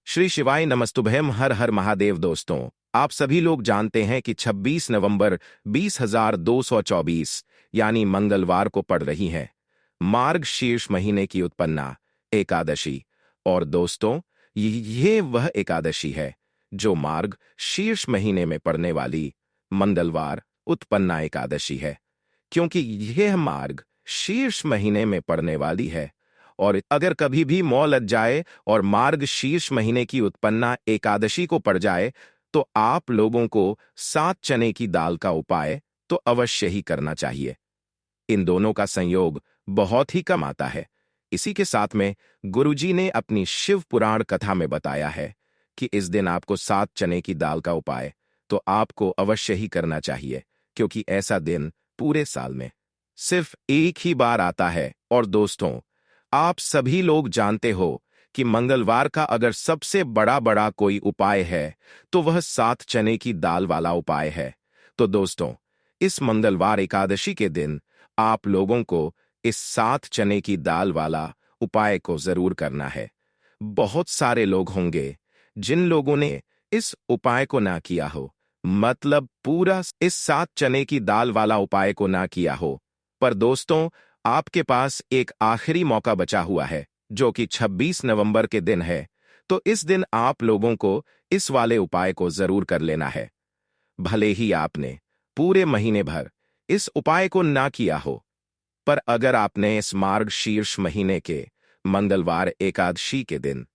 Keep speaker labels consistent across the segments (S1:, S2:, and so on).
S1: श्री शिवाय नमस्तुभ्यम। हर हर महादेव। दोस्तों, आप सभी लोग जानते हैं कि 26 नवंबर 20,224 यानी मंगलवार को पड़ रही है मार्ग शीर्ष महीने की उत्पन्ना एकादशी। और दोस्तों, ये वह एकादशी है जो मार्ग शीर्ष महीने में पड़ने वाली मंगलवार उत्पन्ना एकादशी है। क्योंकि यह मार्ग शीर्ष महीने में पड़ने वाली है और अगर कभी भी मौ लग जाए और मार्ग शीर्ष महीने की उत्पन्ना एकादशी को पड़ जाए तो आप लोगों को 7 चने की दाल का उपाय तो अवश्य ही करना चाहिए। इन दोनों का संयोग बहुत ही कम आता है। इसी के साथ में गुरुजी ने अपनी शिव पुराण कथा में बताया है कि इस दिन आपको 7 चने की दाल का उपाय तो आपको अवश्य ही करना चाहिए, क्योंकि ऐसा दिन पूरे साल में सिर्फ एक ही बार आता है। और दोस्तों, आप सभी लोग जानते हो कि मंगलवार का अगर सबसे बड़ा बड़ा कोई उपाय है तो वह 7 चने की दाल वाला उपाय है। तो दोस्तों, इस मंगलवार एकादशी के दिन आप लोगों को इस 7 चने की दाल वाला उपाय को जरूर करना है। बहुत सारे लोग होंगे जिन लोगों ने इस उपाय को ना किया हो, मतलब पूरा इस 7 चने की दाल वाला उपाय को ना किया हो। पर दोस्तों, आपके पास एक आखिरी मौका बचा हुआ है जो कि 26 नवंबर के दिन है। तो इस दिन आप लोगों को इस वाले उपाय को जरूर कर लेना है। भले ही आपने पूरे महीने भर इस उपाय को ना किया हो, पर अगर आपने इस मार्ग शीर्ष महीने के मंगलवार एकादशी के दिन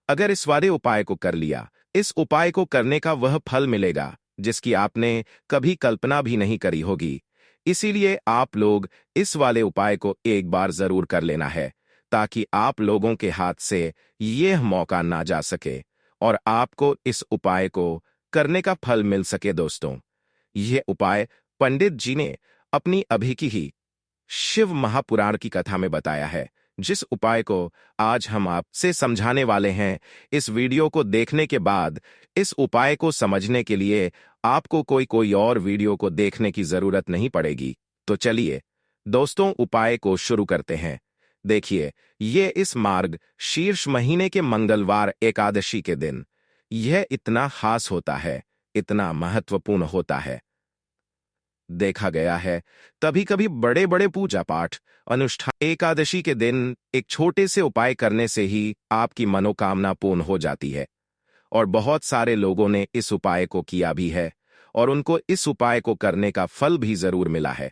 S1: अगर इस वाले उपाय को कर लिया, इस उपाय को करने का वह फल मिलेगा जिसकी आपने कभी कल्पना भी नहीं करी होगी। इसीलिए आप लोग इस वाले उपाय को एक बार जरूर कर लेना है, ताकि आप लोगों के हाथ से यह मौका ना जा सके और आपको इस उपाय को करने का फल मिल सके। दोस्तों, यह उपाय पंडित जी ने अपनी अभी की ही शिव महापुराण की कथा में बताया है। जिस उपाय को आज हम आपसे समझाने वाले हैं, इस वीडियो को देखने के बाद इस उपाय को समझने के लिए आपको कोई और वीडियो को देखने की जरूरत नहीं पड़ेगी। तो चलिए दोस्तों, उपाय को शुरू करते हैं। देखिए, ये इस मार्ग शीर्ष महीने के मंगलवार एकादशी के दिन यह इतना खास होता है, इतना महत्वपूर्ण होता है। देखा गया है तभी कभी बड़े बड़े पूजा पाठ अनुष्ठान एकादशी के दिन एक छोटे से उपाय करने से ही आपकी मनोकामना पूर्ण हो जाती है। और बहुत सारे लोगों ने इस उपाय को किया भी है और उनको इस उपाय को करने का फल भी जरूर मिला है।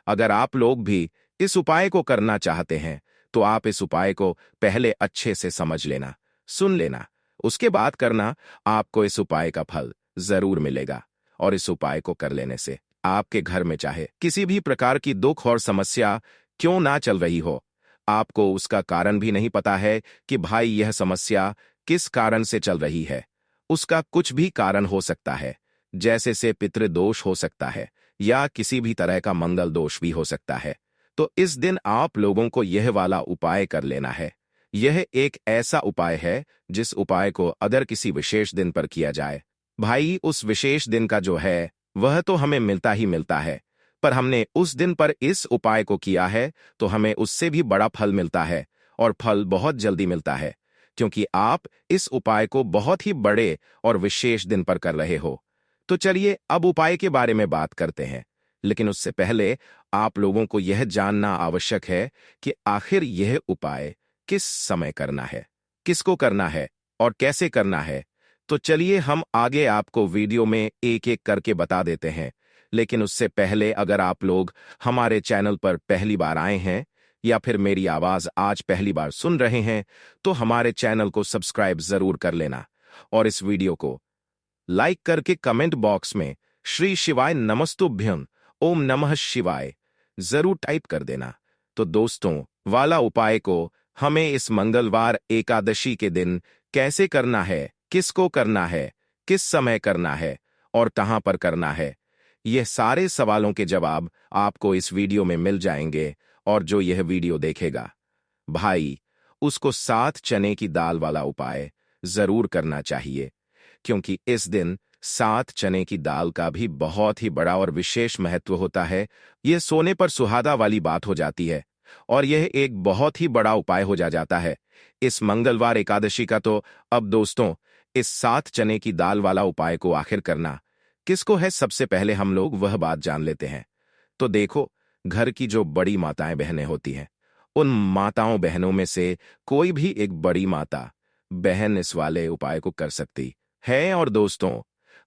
S1: अगर आप लोग भी इस उपाय को करना चाहते हैं तो आप इस उपाय को पहले अच्छे से समझ लेना, सुन लेना, उसके बाद करना। आपको इस उपाय का फल जरूर मिलेगा। और इस उपाय को कर लेने से आपके घर में चाहे किसी भी प्रकार की दुख और समस्या क्यों ना चल रही हो, आपको उसका कारण भी नहीं पता है कि भाई यह समस्या किस कारण से चल रही है। उसका कुछ भी कारण हो सकता है, जैसे से पितृदोष हो सकता है या किसी भी तरह का मंगल दोष भी हो सकता है। तो इस दिन आप लोगों को यह वाला उपाय कर लेना है। यह एक ऐसा उपाय है जिस उपाय को अगर किसी विशेष दिन पर किया जाए, भाई उस विशेष दिन का जो है वह तो हमें मिलता ही मिलता है, पर हमने उस दिन पर इस उपाय को किया है तो हमें उससे भी बड़ा फल मिलता है और फल बहुत जल्दी मिलता है, क्योंकि आप इस उपाय को बहुत ही बड़े और विशेष दिन पर कर रहे हो। तो चलिए अब उपाय के बारे में बात करते हैं, लेकिन उससे पहले आप लोगों को यह जानना आवश्यक है कि आखिर यह उपाय किस समय करना है, किसको करना है और कैसे करना है। तो चलिए हम आगे आपको वीडियो में एक एक करके बता देते हैं। लेकिन उससे पहले अगर आप लोग हमारे चैनल पर पहली बार आए हैं या फिर मेरी आवाज आज पहली बार सुन रहे हैं तो हमारे चैनल को सब्सक्राइब जरूर कर लेना और इस वीडियो को लाइक करके कमेंट बॉक्स में श्री शिवाय नमस्तुभ्यं ओम नमः शिवाय जरूर टाइप कर देना। तो दोस्तों, वाला उपाय को हमें इस मंगलवार एकादशी के दिन कैसे करना है, किसको करना है, किस समय करना है और कहां पर करना है, यह सारे सवालों के जवाब आपको इस वीडियो में मिल जाएंगे। और जो यह वीडियो देखेगा भाई, उसको 7 चने की दाल वाला उपाय जरूर करना चाहिए, क्योंकि इस दिन 7 चने की दाल का भी बहुत ही बड़ा और विशेष महत्व होता है। यह सोने पर सुहागा वाली बात हो जाती है। और यह एक बहुत ही बड़ा उपाय हो जाता है। इस मंगलवार एकादशी का तो अब दोस्तों, इस 7 चने की दाल वाला उपाय को आखिर करना किसको है, सबसे पहले हम लोग वह बात जान लेते हैं। तो देखो, घर की जो बड़ी माताएं बहनें होती हैं, उन माताओं बहनों में से कोई भी एक बड़ी माता बहन इस वाले उपाय को कर सकती है। और दोस्तों,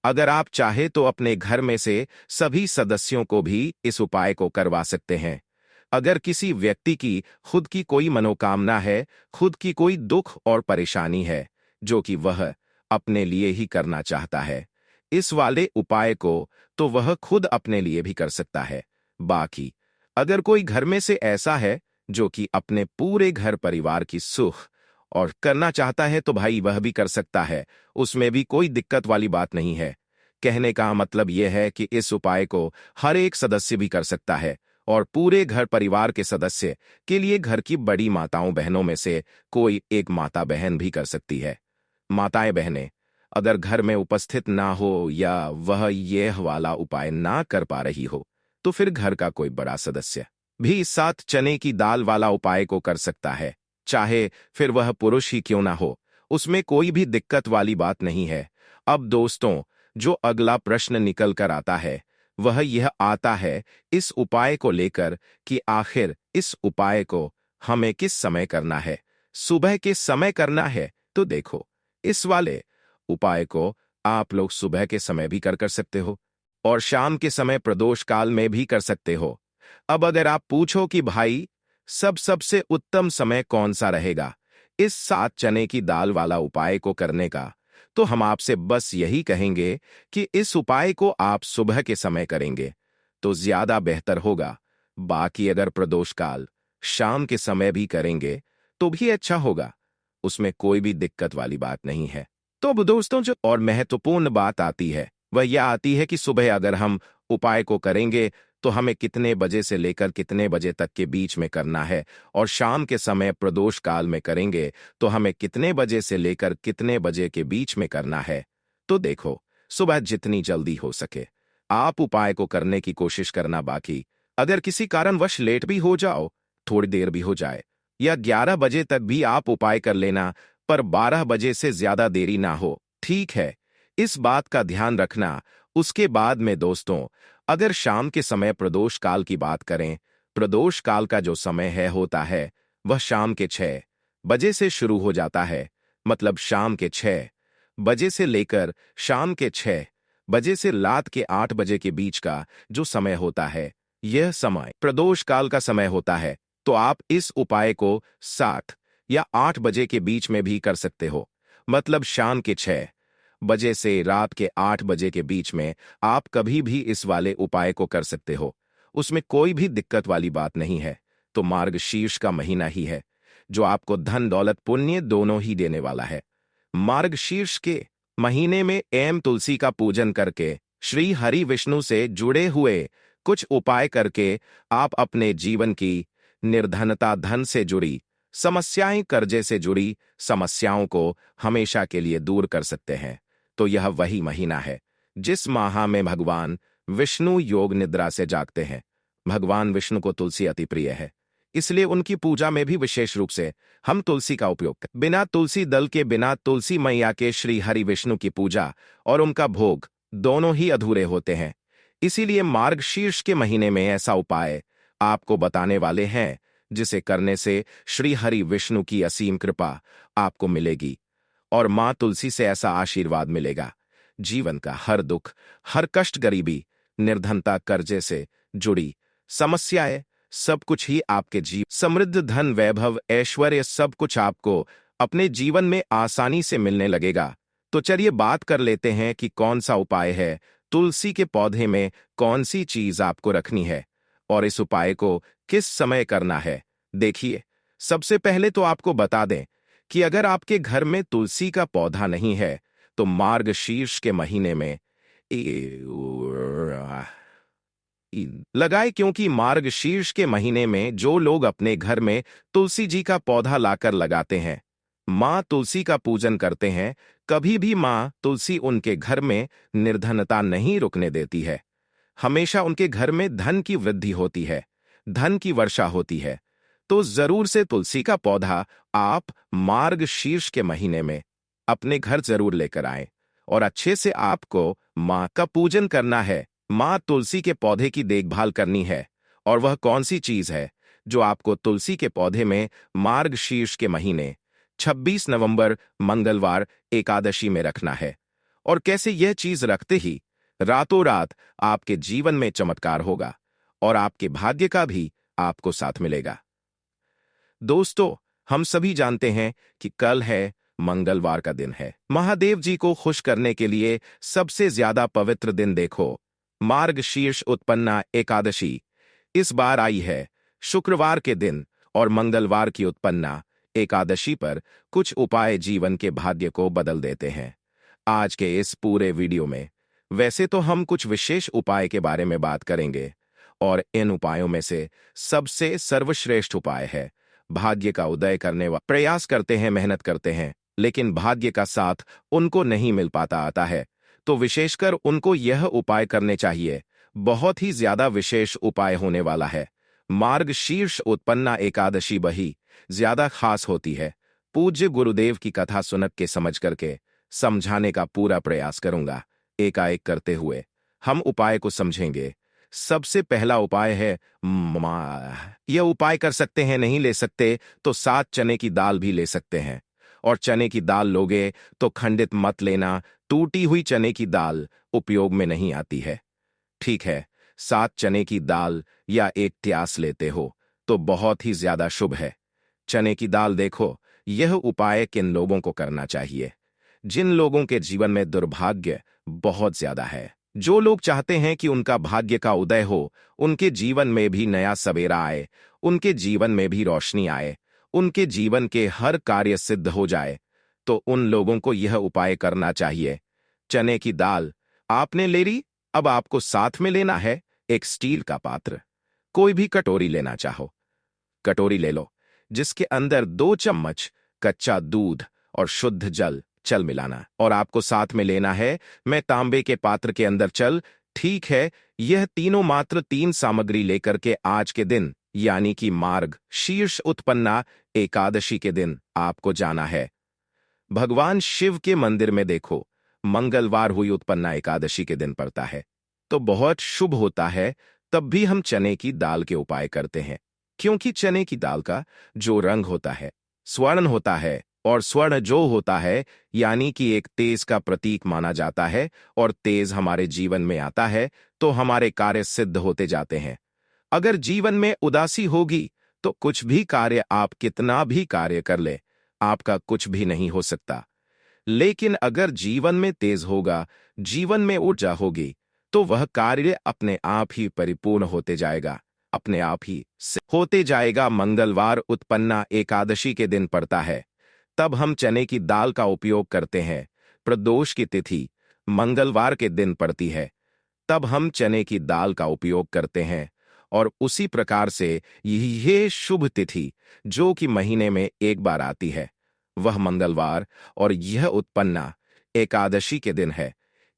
S1: अगर आप चाहे तो अपने घर में से सभी सदस्यों को भी इस उपाय को करवा सकते हैं। अगर किसी व्यक्ति की खुद की कोई मनोकामना है, खुद की कोई दुख और परेशानी है, जो कि वह अपने लिए ही करना चाहता है, इस वाले उपाय को तो वह खुद अपने लिए भी कर सकता है। बाकी अगर कोई घर में से ऐसा है जो कि अपने पूरे घर परिवार की सुख और करना चाहता है, तो भाई वह भी कर सकता है, उसमें भी कोई दिक्कत वाली बात नहीं है। कहने का मतलब यह है कि इस उपाय को हर एक सदस्य भी कर सकता है, और पूरे घर परिवार के सदस्य के लिए घर की बड़ी माताओं बहनों में से कोई एक माता बहन भी कर सकती है। माताएं बहनें अगर घर में उपस्थित ना हो या वह यह वाला उपाय ना कर पा रही हो, तो फिर घर का कोई बड़ा सदस्य भी इस 7 चने की दाल वाला उपाय को कर सकता है, चाहे फिर वह पुरुष ही क्यों ना हो, उसमें कोई भी दिक्कत वाली बात नहीं है। अब दोस्तों, जो अगला प्रश्न निकल कर आता है वह यह आता है इस उपाय को लेकर कि आखिर इस उपाय को हमें किस समय करना है। सुबह के समय करना है तो देखो, इस वाले उपाय को आप लोग सुबह के समय भी कर सकते हो और शाम के समय प्रदोष काल में भी कर सकते हो। अब अगर आप पूछो कि भाई सबसे उत्तम समय कौन सा रहेगा इस 7 चने की दाल वाला उपाय को करने का, तो हम आपसे बस यही कहेंगे कि इस उपाय को आप सुबह के समय करेंगे तो ज्यादा बेहतर होगा। बाकी अगर प्रदोष काल शाम के समय भी करेंगे तो भी अच्छा होगा, उसमें कोई भी दिक्कत वाली बात नहीं है। तो अब दोस्तों, जो और महत्वपूर्ण बात आती है वह यह आती है कि सुबह अगर हम उपाय को करेंगे तो हमें कितने बजे से लेकर कितने बजे तक के बीच में करना है, और शाम के समय प्रदोष काल में करेंगे तो हमें कितने बजे से लेकर कितने बजे के बीच में करना है। तो देखो, सुबह जितनी जल्दी हो सके आप उपाय को करने की कोशिश करना। बाकी अगर किसी कारणवश लेट भी हो जाओ, थोड़ी देर भी हो जाए, या 11 बजे तक भी आप उपाय कर लेना, पर 12 बजे से ज्यादा देरी ना हो, ठीक है? इस बात का ध्यान रखना। उसके बाद में दोस्तों, अगर शाम के समय प्रदोष काल की बात करें, प्रदोष काल का जो समय है होता है वह शाम के 6 बजे से शुरू हो जाता है। मतलब शाम के 6 बजे से लेकर शाम के 6 बजे से रात के 8 बजे के बीच का जो समय होता है, यह समय प्रदोष काल का समय होता है। तो आप इस उपाय को 7 या 8 बजे के बीच में भी कर सकते हो। मतलब शाम के 6 बजे से रात के 8 बजे के बीच में आप कभी भी इस वाले उपाय को कर सकते हो, उसमें कोई भी दिक्कत वाली बात नहीं है। तो मार्गशीर्ष का महीना ही है जो आपको धन दौलत पुण्य दोनों ही देने वाला है। मार्गशीर्ष के महीने में तुलसी का पूजन करके, श्री हरि विष्णु से जुड़े हुए कुछ उपाय करके आप अपने जीवन की निर्धनता, धन से जुड़ी समस्याएं, कर्जे से जुड़ी समस्याओं को हमेशा के लिए दूर कर सकते हैं। तो यह वही महीना है जिस माह में भगवान विष्णु योग निद्रा से जागते हैं। भगवान विष्णु को तुलसी अति प्रिय है, इसलिए उनकी पूजा में भी विशेष रूप से हम तुलसी का उपयोग करते। बिना तुलसी दल के, बिना तुलसी मैया के श्री हरि विष्णु की पूजा और उनका भोग दोनों ही अधूरे होते हैं। इसीलिए मार्गशीर्ष के महीने में ऐसा उपाय आपको बताने वाले हैं जिसे करने से श्री हरि विष्णु की असीम कृपा आपको मिलेगी और मां तुलसी से ऐसा आशीर्वाद मिलेगा, जीवन का हर दुख, हर कष्ट, गरीबी, निर्धनता, कर्जे से जुड़ी समस्याएं, सब कुछ ही आपके जीवन, समृद्ध धन, वैभव, ऐश्वर्य, सब कुछ आपको अपने जीवन में आसानी से मिलने लगेगा। तो चलिए बात कर लेते हैं कि कौन सा उपाय है, तुलसी के पौधे में कौन सी चीज आपको रखनी है और इस उपाय को किस समय करना है। देखिए, सबसे पहले तो आपको बता दें कि अगर आपके घर में तुलसी का पौधा नहीं है तो मार्गशीर्ष के महीने में लगाए, क्योंकि मार्गशीर्ष के महीने में जो लोग अपने घर में तुलसी जी का पौधा लाकर लगाते हैं, मां तुलसी का पूजन करते हैं, कभी भी मां तुलसी उनके घर में निर्धनता नहीं रुकने देती है। हमेशा उनके घर में धन की वृद्धि होती है, धन की वर्षा होती है। तो जरूर से तुलसी का पौधा आप मार्गशीर्ष के महीने में अपने घर जरूर लेकर आएं और अच्छे से आपको माँ का पूजन करना है। माँ तुलसी के पौधे की देखभाल करनी है। और वह कौन सी चीज है जो आपको तुलसी के पौधे में मार्गशीर्ष के महीने 26 नवंबर मंगलवार एकादशी में रखना है, और कैसे यह चीज रखते ही रातों रात आपके जीवन में चमत्कार होगा और आपके भाग्य का भी आपको साथ मिलेगा। दोस्तों, हम सभी जानते हैं कि कल है मंगलवार का दिन है। महादेव जी को खुश करने के लिए सबसे ज्यादा पवित्र दिन देखो, मार्गशीर्ष उत्पन्ना एकादशी इस बार आई है शुक्रवार के दिन, और मंगलवार की उत्पन्ना एकादशी पर कुछ उपाय जीवन के भाग्य को बदल देते हैं। आज के इस पूरे वीडियो में वैसे तो हम कुछ विशेष उपाय के बारे में बात करेंगे, और इन उपायों में से सबसे सर्वश्रेष्ठ उपाय है भाग्य का उदय करने वाला। प्रयास करते हैं, मेहनत करते हैं, लेकिन भाग्य का साथ उनको नहीं मिल पाता आता है, तो विशेषकर उनको यह उपाय करने चाहिए। बहुत ही ज्यादा विशेष उपाय होने वाला है। मार्गशीर्ष उत्पन्ना एकादशी बही ज्यादा खास होती है। पूज्य गुरुदेव की कथा सुनक के समझ करके समझाने का पूरा प्रयास करूंगा। एकाएक करते हुए हम उपाय को समझेंगे। सबसे पहला उपाय है यह उपाय कर सकते हैं, नहीं ले सकते तो 7 चने की दाल भी ले सकते हैं। और चने की दाल लोगे तो खंडित मत लेना, टूटी हुई चने की दाल उपयोग में नहीं आती है। ठीक है, 7 चने की दाल या एक ट्यास लेते हो तो बहुत ही ज्यादा शुभ है। चने की दाल देखो, यह उपाय किन लोगों को करना चाहिए? जिन लोगों के जीवन में दुर्भाग्य बहुत ज्यादा है, जो लोग चाहते हैं कि उनका भाग्य का उदय हो, उनके जीवन में भी नया सवेरा आए, उनके जीवन में भी रोशनी आए, उनके जीवन के हर कार्य सिद्ध हो जाए, तो उन लोगों को यह उपाय करना चाहिए। चने की दाल आपने ले ली, अब आपको साथ में लेना है एक स्टील का पात्र। कोई भी कटोरी लेना चाहो, कटोरी ले लो, जिसके अंदर 2 चम्मच कच्चा दूध और शुद्ध जल चल मिलाना, और आपको साथ में लेना है मैं तांबे के पात्र के अंदर चल। ठीक है, यह तीनों मात्र 3 सामग्री लेकर के आज के दिन यानी कि मार्ग शीर्ष उत्पन्ना एकादशी के दिन आपको जाना है भगवान शिव के मंदिर में। देखो, मंगलवार हुई उत्पन्ना एकादशी के दिन पड़ता है तो बहुत शुभ होता है। तब भी हम चने की दाल के उपाय करते हैं, क्योंकि चने की दाल का जो रंग होता है स्वर्ण होता है, और स्वर्ण जो होता है यानी कि एक तेज का प्रतीक माना जाता है, और तेज हमारे जीवन में आता है तो हमारे कार्य सिद्ध होते जाते हैं। अगर जीवन में उदासी होगी तो कुछ भी कार्य, आप कितना भी कार्य कर ले, आपका कुछ भी नहीं हो सकता। लेकिन अगर जीवन में तेज होगा, जीवन में ऊर्जा होगी, तो वह कार्य अपने आप ही परिपूर्ण होते जाएगा, अपने आप ही से होते जाएगा। मंगलवार उत्पन्ना एकादशी के दिन पड़ता है, तब हम चने की दाल का उपयोग करते हैं। प्रदोष की तिथि मंगलवार के दिन पड़ती है, तब हम चने की दाल का उपयोग करते हैं। और उसी प्रकार से यह शुभ तिथि जो कि महीने में एक बार आती है, वह मंगलवार और यह उत्पन्ना एकादशी के दिन है।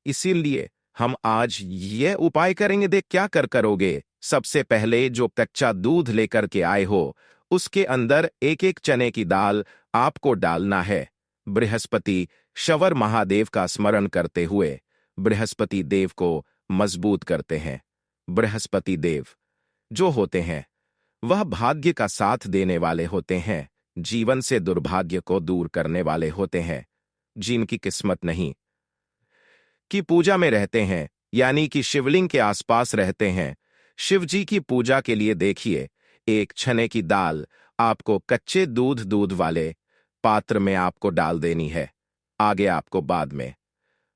S1: इसीलिए हम आज यह उपाय करेंगे। देख क्या करोगे। सबसे पहले जो कच्चा दूध लेकर के आए हो, उसके अंदर एक एक चने की दाल आपको डालना है। बृहस्पति शवर महादेव का स्मरण करते हुए बृहस्पति देव को मजबूत करते हैं। बृहस्पति देव जो होते हैं वह भाग्य का साथ देने वाले होते हैं, जीवन से दुर्भाग्य को दूर करने वाले होते हैं। जिनकी किस्मत नहीं की पूजा में रहते हैं, यानी कि शिवलिंग के आसपास रहते हैं, शिव जी की पूजा के लिए देखिए, एक चने की दाल आपको कच्चे दूध वाले पात्र में आपको डाल देनी है, आगे आपको बाद में।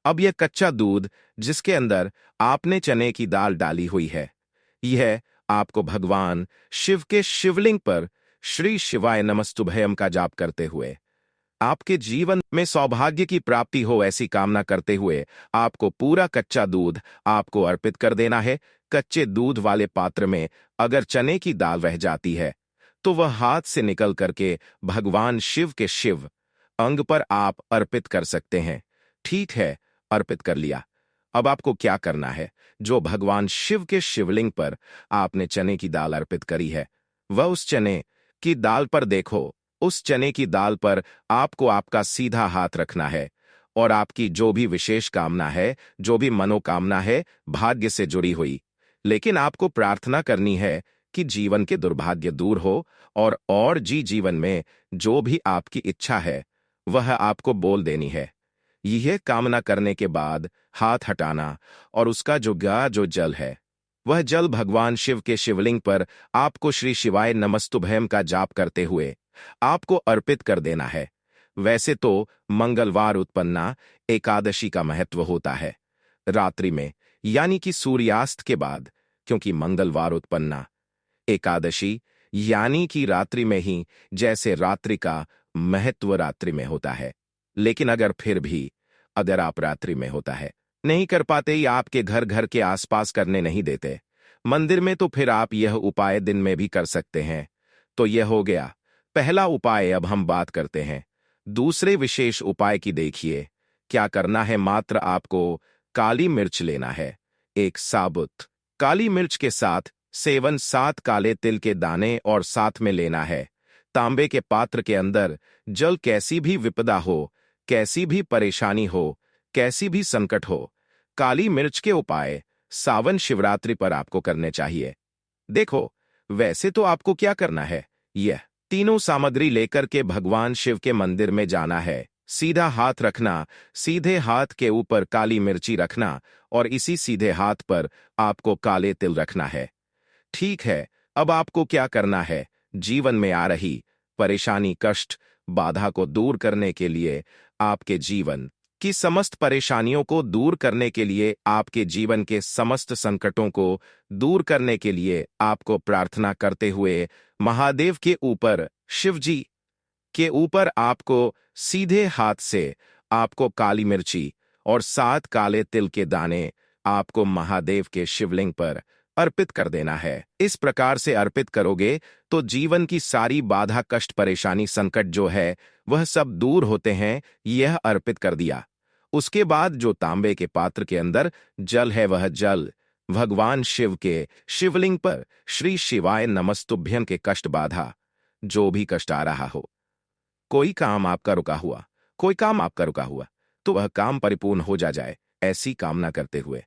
S1: अब यह कच्चा दूध जिसके अंदर आपने चने की दाल डाली हुई है, यह आपको भगवान शिव के शिवलिंग पर श्री शिवाय नमस्तुभयम का जाप करते हुए, आपके जीवन में सौभाग्य की प्राप्ति हो ऐसी कामना करते हुए आपको पूरा कच्चा दूध आपको अर्पित कर देना है। कच्चे दूध वाले पात्र में अगर चने की दाल रह जाती है तो वह हाथ से निकल करके भगवान शिव के शिव अंग पर आप अर्पित कर सकते हैं। ठीक है, अर्पित कर लिया। अब आपको क्या करना है, जो भगवान शिव के शिवलिंग पर आपने चने की दाल अर्पित करी है, वह उस चने की दाल पर देखो। उस चने की दाल पर आपको आपका सीधा हाथ रखना है और आपकी जो भी विशेष कामना है, जो भी मनोकामना है, भाग्य से जुड़ी हुई, लेकिन आपको प्रार्थना करनी है कि जीवन के दुर्भाग्य दूर हो और जीवन में जो भी आपकी इच्छा है वह आपको बोल देनी है। यह कामना करने के बाद हाथ हटाना और उसका जो जल है वह जल भगवान शिव के शिवलिंग पर आपको श्री शिवाय नमस्तुभयम का जाप करते हुए आपको अर्पित कर देना है। वैसे तो मंगलवार उत्पन्ना एकादशी का महत्व होता है रात्रि में, यानी कि सूर्यास्त के बाद, क्योंकि मंगलवार उत्पन्ना एकादशी यानी कि रात्रि में ही, जैसे रात्रि का महत्व रात्रि में होता है। लेकिन अगर आप रात्रि में होता है नहीं कर पाते या आपके घर के आसपास करने नहीं देते मंदिर में, तो फिर आप यह उपाय दिन में भी कर सकते हैं। तो यह हो गया पहला उपाय। अब हम बात करते हैं दूसरे विशेष उपाय की। देखिए क्या करना है। मात्र आपको काली मिर्च लेना है। एक साबुत काली मिर्च के साथ सेवन 7 काले तिल के दाने और साथ में लेना है तांबे के पात्र के अंदर जल। कैसी भी विपदा हो, कैसी भी परेशानी हो, कैसी भी संकट हो, काली मिर्च के उपाय सावन शिवरात्रि पर आपको करने चाहिए। देखो वैसे तो आपको क्या करना है, यह तीनों सामग्री लेकर के भगवान शिव के मंदिर में जाना है। सीधा हाथ रखना, सीधे हाथ के ऊपर काली मिर्ची रखना और इसी सीधे हाथ पर आपको काले तिल रखना है। ठीक है, अब आपको क्या करना है। जीवन में आ रही परेशानी, कष्ट, बाधा को दूर करने के लिए, आपके जीवन की समस्त परेशानियों को दूर करने के लिए, आपके जीवन के समस्त संकटों को दूर करने के लिए आपको प्रार्थना करते हुए महादेव के ऊपर, शिव जी के ऊपर आपको सीधे हाथ से आपको काली मिर्ची और 7 काले तिल के दाने आपको महादेव के शिवलिंग पर अर्पित कर देना है। इस प्रकार से अर्पित करोगे तो जीवन की सारी बाधा, कष्ट, परेशानी, संकट जो है वह सब दूर होते हैं। यह अर्पित कर दिया। उसके बाद जो तांबे के पात्र के अंदर जल है वह जल भगवान शिव के शिवलिंग पर श्री शिवाय नमस्तुभ्यम के कष्ट, बाधा, जो भी कष्ट आ रहा हो, कोई काम आपका रुका हुआ, कोई काम आपका रुका हुआ, तो वह काम परिपूर्ण हो जाए, ऐसी कामना करते हुए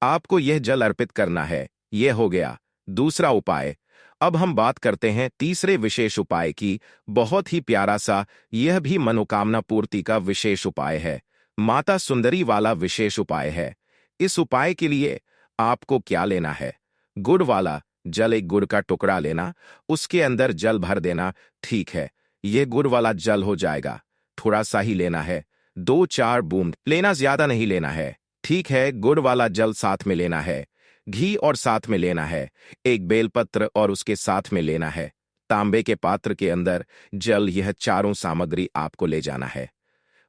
S1: आपको यह जल अर्पित करना है। यह हो गया दूसरा उपाय। अब हम बात करते हैं तीसरे विशेष उपाय की। बहुत ही प्यारा सा, यह भी मनोकामना पूर्ति का विशेष उपाय है। माता सुंदरी वाला विशेष उपाय है। इस उपाय के लिए आपको क्या लेना है, गुड़ वाला जल, एक गुड़ का टुकड़ा लेना, उसके अंदर जल भर देना। ठीक है, यह गुड़ वाला जल हो जाएगा। थोड़ा सा ही लेना है, 2-4 बूंद लेना, ज्यादा नहीं लेना है। ठीक है, गुड़ वाला जल साथ में लेना है, घी और साथ में लेना है, एक बेलपत्र और उसके साथ में लेना है, तांबे के पात्र के अंदर जल। यह चारों सामग्री आपको ले जाना है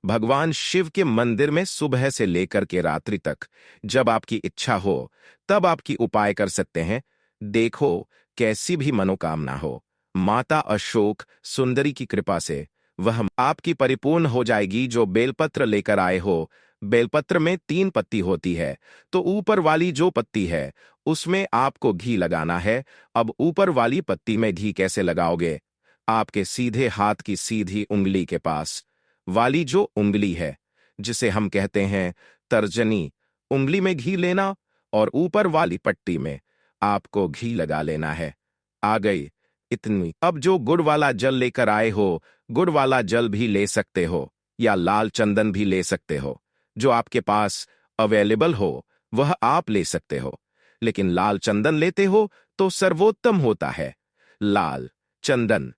S1: भगवान शिव के मंदिर में। सुबह से लेकर के रात्रि तक जब आपकी इच्छा हो तब आपकी उपाय कर सकते हैं। देखो कैसी भी मनोकामना हो, माता अशोक सुंदरी की कृपा से वह आपकी परिपूर्ण हो जाएगी। जो बेलपत्र लेकर आए हो, बेलपत्र में 3 पत्ती होती है, तो ऊपर वाली जो पत्ती है उसमें आपको घी लगाना है। अब ऊपर वाली पत्ती में घी कैसे लगाओगे, आपके सीधे हाथ की सीधी उंगली के पास वाली जो उंगली है, जिसे हम कहते हैं तर्जनी, उंगली में घी लेना और ऊपर वाली पट्टी में आपको घी लगा लेना है। आ गई इतनी। अब जो गुड़ वाला जल लेकर आए हो, गुड़ वाला जल भी ले सकते हो या लाल चंदन भी ले सकते हो, जो आपके पास अवेलेबल हो वह आप ले सकते हो। लेकिन लाल चंदन लेते हो तो सर्वोत्तम होता है। लाल चंदन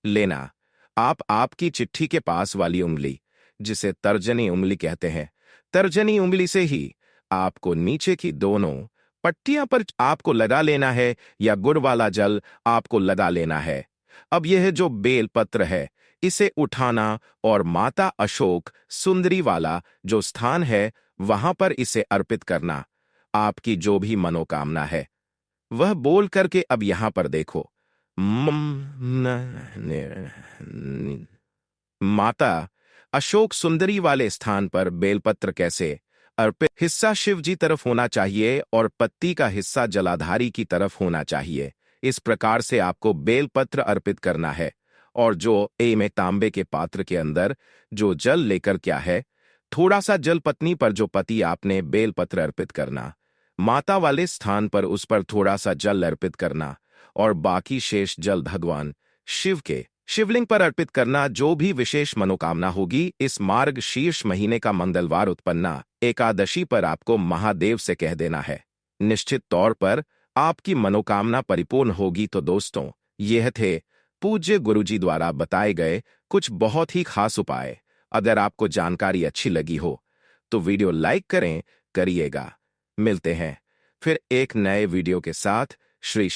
S1: लेना। आप आपकी चिट्ठी के पास वाली उंगली, जिसे तर्जनी उंगली कहते हैं, तर्जनी उंगली से ही आपको नीचे की दोनों पट्टियां पर आपको लगा लेना है या गुड़ वाला जल आपको लगा लेना है। अब यह जो बेल पत्र है इसे उठाना और माता अशोक सुंदरी वाला जो स्थान है वहां पर इसे अर्पित करना। आपकी जो भी मनोकामना है वह बोल करके, अब यहां पर देखो, माता अशोक सुंदरी वाले स्थान पर बेलपत्र कैसे अर्पित, हिस्सा शिव जी तरफ होना चाहिए और पत्ती का हिस्सा जलाधारी की तरफ होना चाहिए। इस प्रकार से आपको बेलपत्र अर्पित करना है और जो में तांबे के पात्र के अंदर जो जल लेकर क्या है, थोड़ा सा जल पत्नी पर जो पति आपने बेलपत्र अर्पित करना, माता वाले स्थान पर उस पर थोड़ा सा जल अर्पित करना और बाकी शेष जल भगवान शिव के शिवलिंग पर अर्पित करना। जो भी विशेष मनोकामना होगी इस मार्ग शीर्ष महीने का मंगलवार उत्पन्ना एकादशी पर आपको महादेव से कह देना है। निश्चित तौर पर आपकी मनोकामना परिपूर्ण होगी। तो दोस्तों, यह थे पूज्य गुरुजी द्वारा बताए गए कुछ बहुत ही खास उपाय। अगर आपको जानकारी अच्छी लगी हो तो वीडियो लाइक करिएगा। मिलते हैं फिर एक नए वीडियो के साथ। श्री